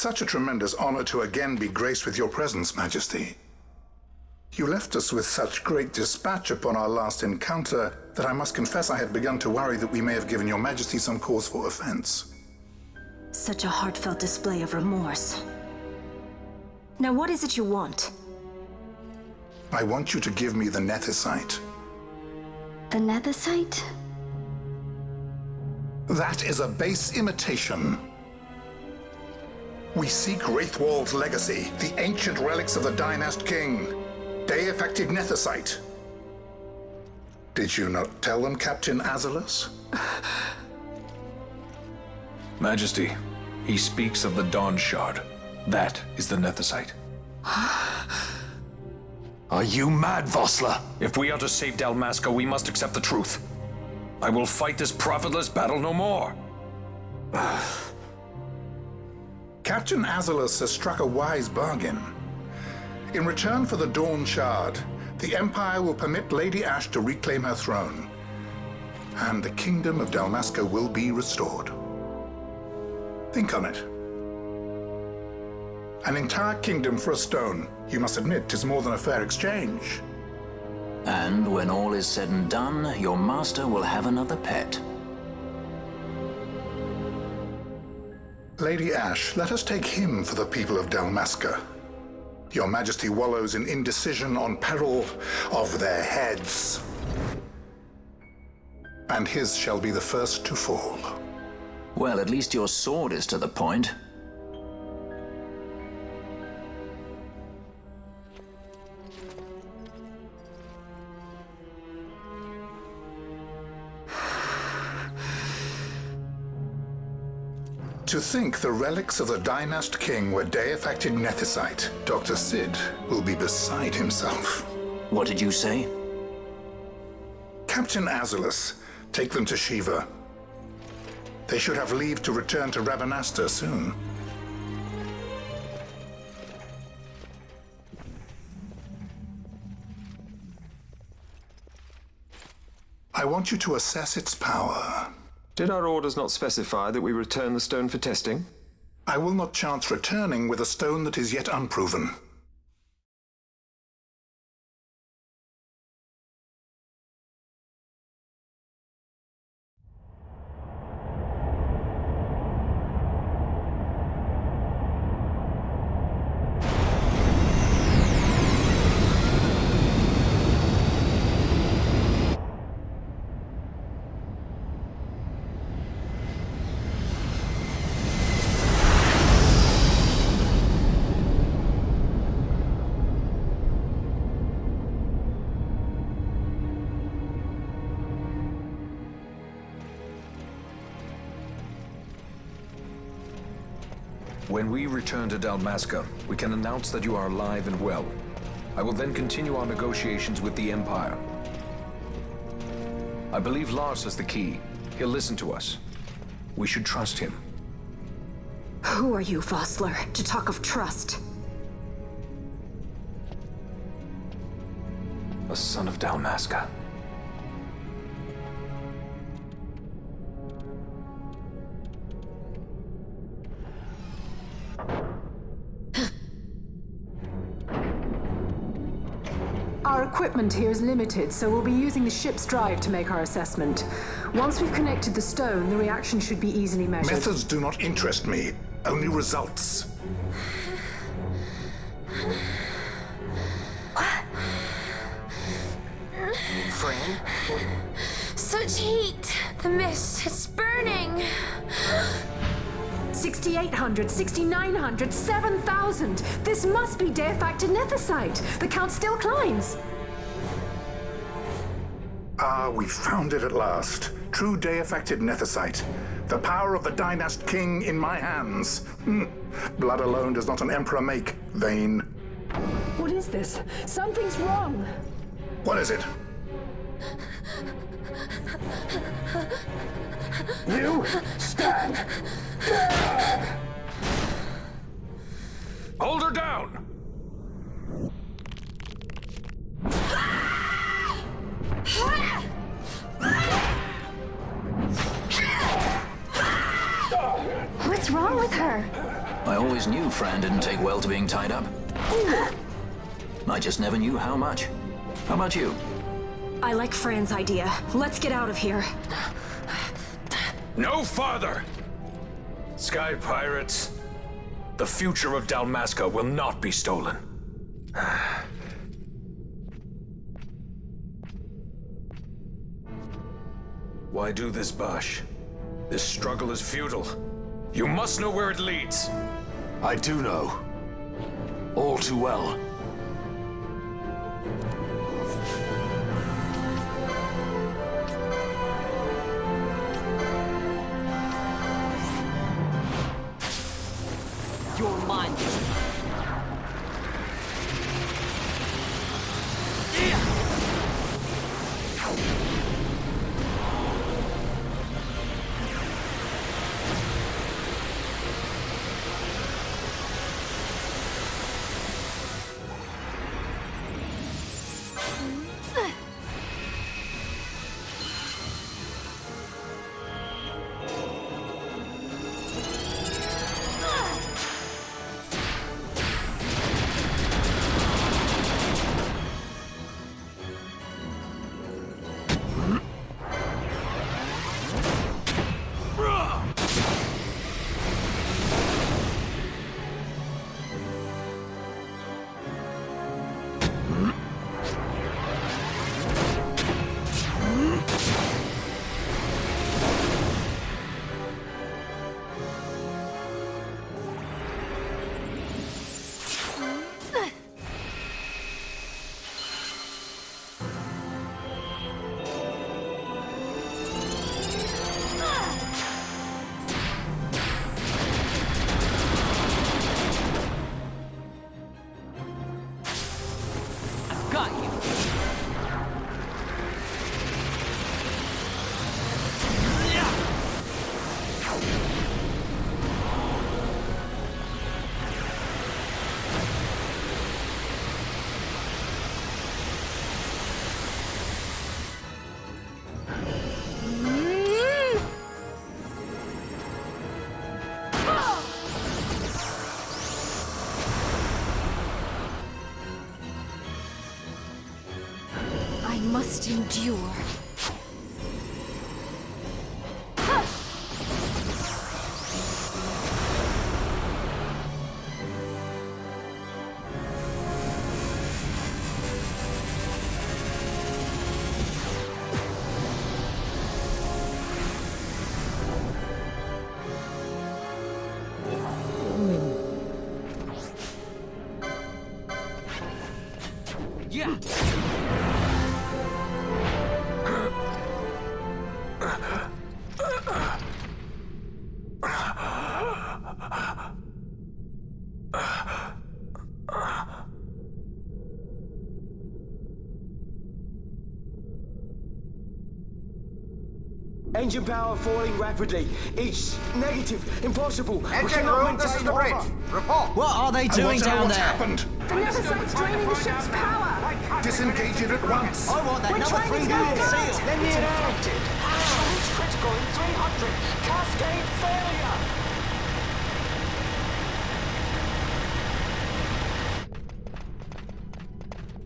such a tremendous honor to again be graced with your presence, Majesty. You left us with such great dispatch upon our last encounter that I must confess I had begun to worry that we may have given your Majesty some cause for offense. Such a heartfelt display of remorse. Now what is it you want? I want you to give me the Nethicite. The Nethicite? That is a base imitation. We seek Wraithwald's legacy, the ancient relics of the Dynast King. Day-affected Nethicite. Did you not tell them, Captain Azalus? Majesty, he speaks of the Dawn Shard. That is the Nethicite. Are you mad, Vossler? If we are to save Dalmasca, we must accept the truth. I will fight this profitless battle no more. Captain Azalus has struck a wise bargain. In return for the Dawn Shard, the Empire will permit Lady Ashe to reclaim her throne, and the Kingdom of Dalmasca will be restored. Think on it. An entire kingdom for a stone. You must admit, 'tis more than a fair exchange. And when all is said and done, your master will have another pet. Lady Ashe, let us take him for the people of Dalmasca. Your Majesty wallows in indecision on peril of their heads. And his shall be the first to fall. Well, at least your sword is to the point. To think the relics of the Dynast King were day-affected Nethicite, Dr. Sid will be beside himself. What did you say? Captain Azalus, take them to Shiva. They should have leave to return to Rabanastre soon. I want you to assess its power. Did our orders not specify that we return the stone for testing? I will not chance returning with a stone that is yet unproven. When we return to Dalmasca, we can announce that you are alive and well. I will then continue our negotiations with the Empire. I believe Lars has the key. He'll listen to us. We should trust him. Who are you, Vossler, to talk of trust? A son of Dalmasca. Our equipment here is limited, so we'll be using the ship's drive to make our assessment. Once we've connected the stone, the reaction should be easily measured. Methods do not interest me, only results. Friend? Such heat! The mist, it's burning! 6,800, 6,900, 7,000! This must be day-affected Nethicite! The count still climbs! Ah, we found it at last. True day-affected Nethicite. The power of the Dynast King in my hands. Blood alone does not an emperor make, vain. What is this? Something's wrong! What is it? You stand! Hold her down! What's wrong with her? I always always knew Fran didn't take well to being tied up. I just never knew how much. How about you? I like Fran's idea. Let's get out of here. No farther! Sky Pirates, the future of Dalmasca will not be stolen. Why do this, Bash? This struggle is futile. You must know where it leads. I do know. All too well. Your mind. Got you. I must endure. Yeah. Engine power falling rapidly. It's negative. Impossible. Engine room, this is the bridge. Report. What are they doing down What's there? happened? The Neversite's draining the ship's power! Disengage it at once. I want that We're number trying to 3 get unit it. sealed. Let me It's in. infected. Absolute critical in 300. Cascade failure.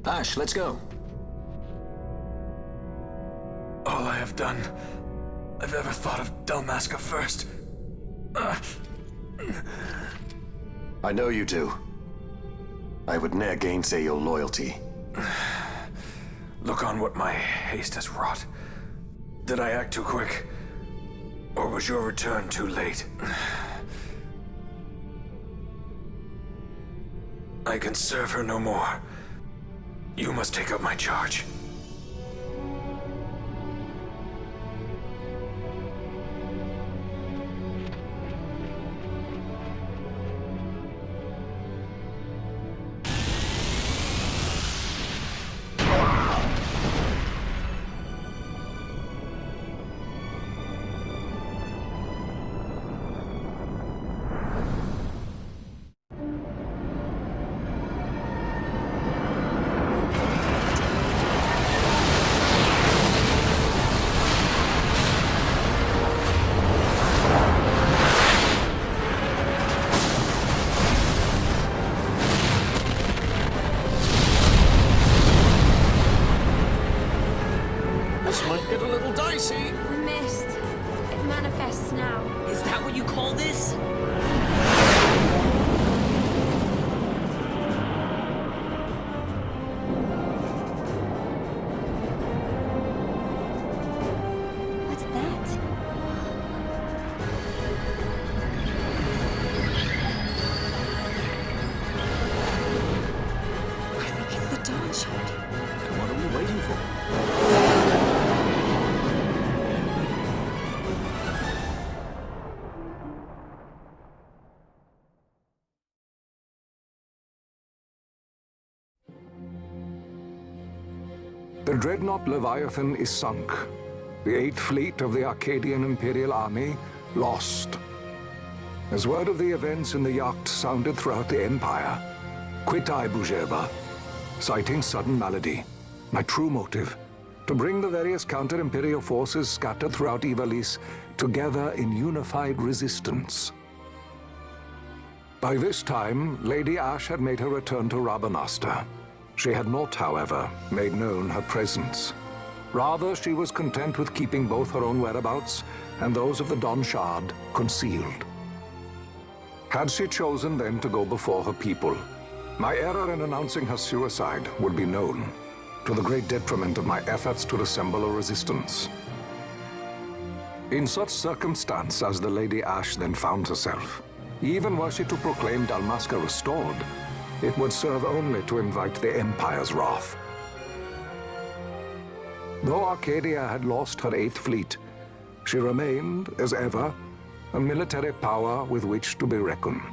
Ash, let's go. All I have done, I've ever thought of Dalmasca first. I know you do. I would ne'er gainsay your loyalty. Look on what my haste has wrought. Did I act too quick? Or was your return too late? I can serve her no more. You must take up my charge. The dreadnought Leviathan is sunk. The 8th Fleet of the Arcadian Imperial Army lost. As word of the events in the yacht sounded throughout the Empire, quit I Bujeba, citing sudden malady. My true motive, to bring the various counter-imperial forces scattered throughout Ivalice together in unified resistance. By this time, Lady Ash had made her return to Rabanastre. She had not, however, made known her presence. Rather, she was content with keeping both her own whereabouts and those of the Don Shard concealed. Had she chosen then to go before her people, my error in announcing her suicide would be known, to the great detriment of my efforts to assemble a resistance. In such circumstance as the Lady Ash then found herself, even were she to proclaim Dalmasca restored, it would serve only to invite the Empire's wrath. Though Arcadia had lost her 8th Fleet, she remained, as ever, a military power with which to be reckoned.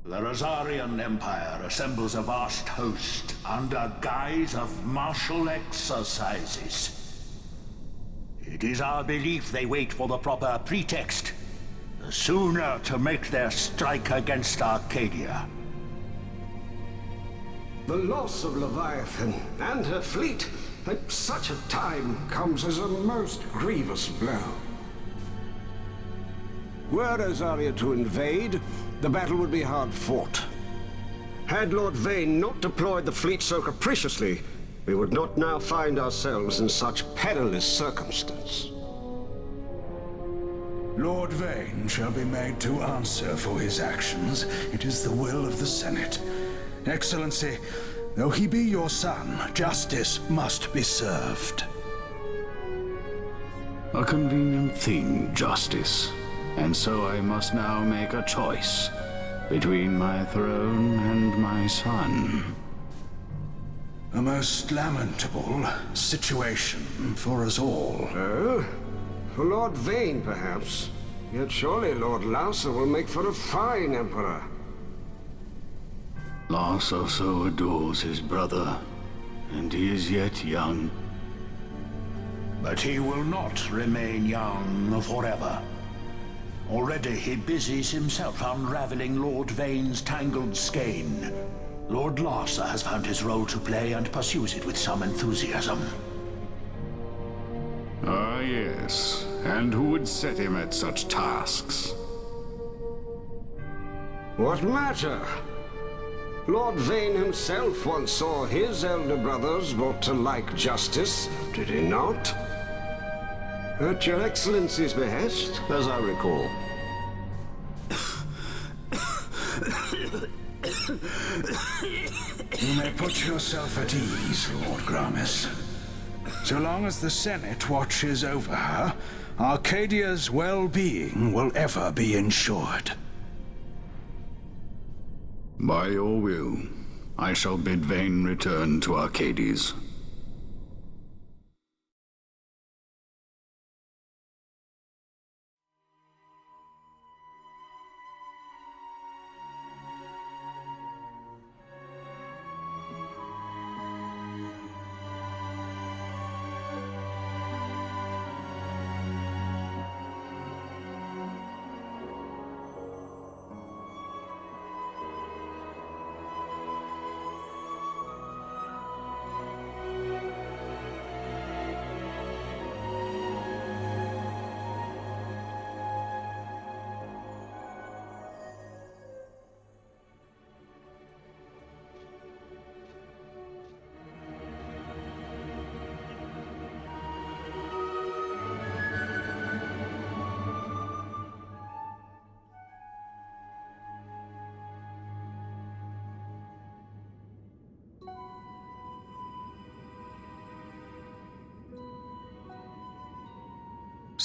The Rosarian Empire assembles a vast host under guise of martial exercises. It is our belief they wait for the proper pretext, the sooner to make their strike against Arcadia. The loss of Leviathan and her fleet at such a time comes as a most grievous blow. Were Rosaria to invade, the battle would be hard fought. Had Lord Vayne not deployed the fleet so capriciously, we would not now find ourselves in such perilous circumstance. Lord Vayne shall be made to answer for his actions. It is the will of the Senate. Excellency, though he be your son, justice must be served. A convenient thing, justice. And so I must now make a choice between my throne and my son. A most lamentable situation for us all. Oh? For Lord Vayne, perhaps. Yet surely Lord Larsa will make for a fine emperor. Larsa so adores his brother, and he is yet young. But he will not remain young forever. Already he busies himself unraveling Lord Vayne's tangled skein. Lord Larsa has found his role to play and pursues it with some enthusiasm. Ah, yes. And who would set him at such tasks? What matter? Lord Vayne himself once saw his elder brothers brought to like justice, did he not? At your Excellency's behest, as I recall. You may put yourself at ease, Lord Gramis. So long as the Senate watches over her, Arcadia's well-being will ever be ensured. By your will, I shall bid Vayne return to Arcades.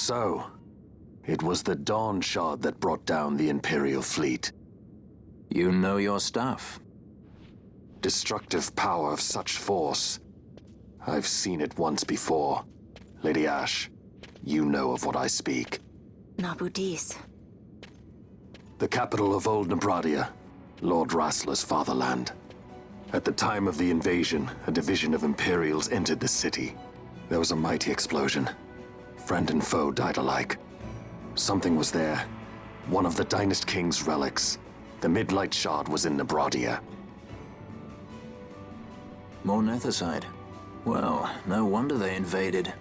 So, it was the Dawn Shard that brought down the Imperial fleet. You know your stuff. Destructive power of such force. I've seen it once before. Lady Ash, you know of what I speak. Nabudis. The capital of Old Nebradia, Lord Rassler's fatherland. At the time of the invasion, a division of Imperials entered the city. There was a mighty explosion. Friend and foe died alike. Something was there. One of the Dynast King's relics. The Midlight Shard was in Nebradia. More Nethicite. Well, no wonder they invaded.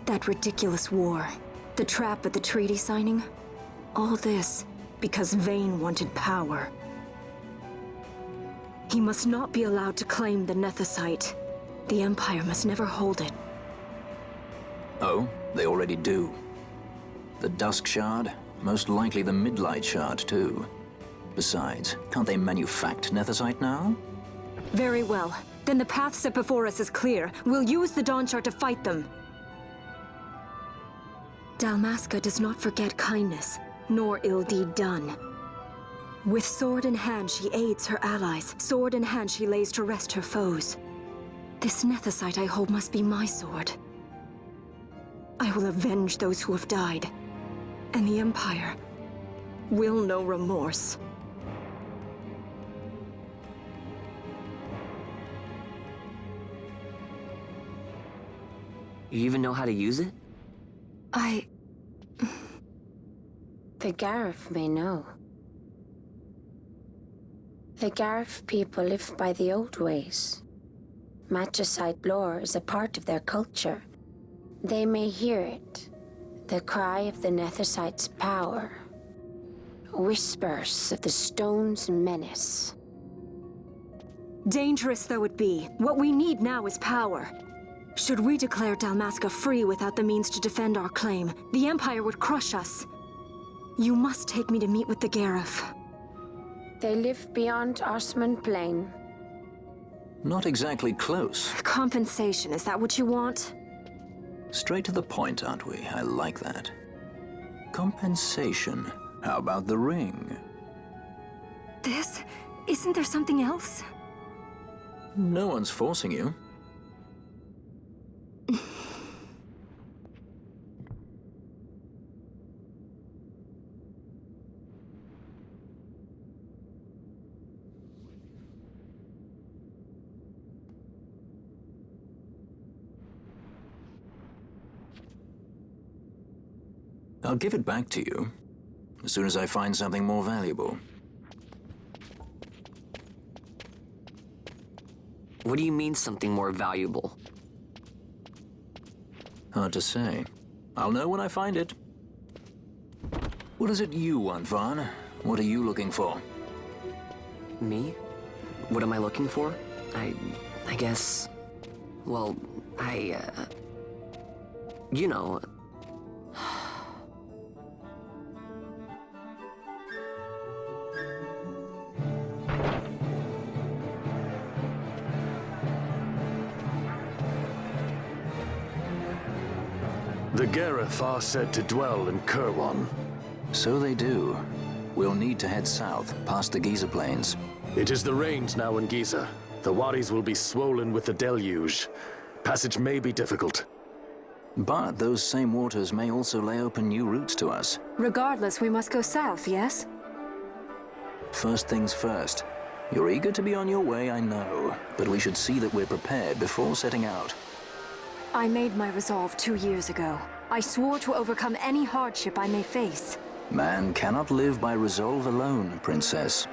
That ridiculous war. The trap at the treaty signing. All this because Vayne wanted power. He must not be allowed to claim the Nethicite. The Empire must never hold it. Oh, they already do. The Dusk Shard? Most likely the Midlight Shard, too. Besides, can't they manufacture Nethicite now? Very well. Then the path set before us is clear. We'll use the Dawn Shard to fight them. Dalmasca does not forget kindness, nor ill deed done. With sword in hand, she aids her allies. Sword in hand, she lays to rest her foes. This Nethicite I hold must be my sword. I will avenge those who have died. And the Empire will know remorse. You even know how to use it? The Garif may know. The Garif people live by the old ways. Matricide lore is a part of their culture. They may hear it, the cry of the Nethicite's power. Whispers of the stone's menace. Dangerous though it be, what we need now is power. Should we declare Dalmasca free without the means to defend our claim, the Empire would crush us. You must take me to meet with the Garif. They live beyond Osman Plain. Not exactly close. Compensation, is that what you want? Straight to the point, aren't we? I like that. Compensation. How about the ring? This? Isn't there something else? No one's forcing you. I'll give it back to you as soon as I find something more valuable. What do you mean something more valuable? Hard to say. I'll know when I find it. What is it you want, Vaughn? What are you looking for? Me? What am I looking for? I guess... Well, you know... The Garif are said to dwell in Kirwan. So they do. We'll need to head south, past the Giza Plains. It is the rains now in Giza. The wadis will be swollen with the deluge. Passage may be difficult. But those same waters may also lay open new routes to us. Regardless, we must go south, yes? First things first. You're eager to be on your way, I know. But we should see that we're prepared before setting out. I made my resolve 2 years ago. I swore to overcome any hardship I may face. Man cannot live by resolve alone, Princess.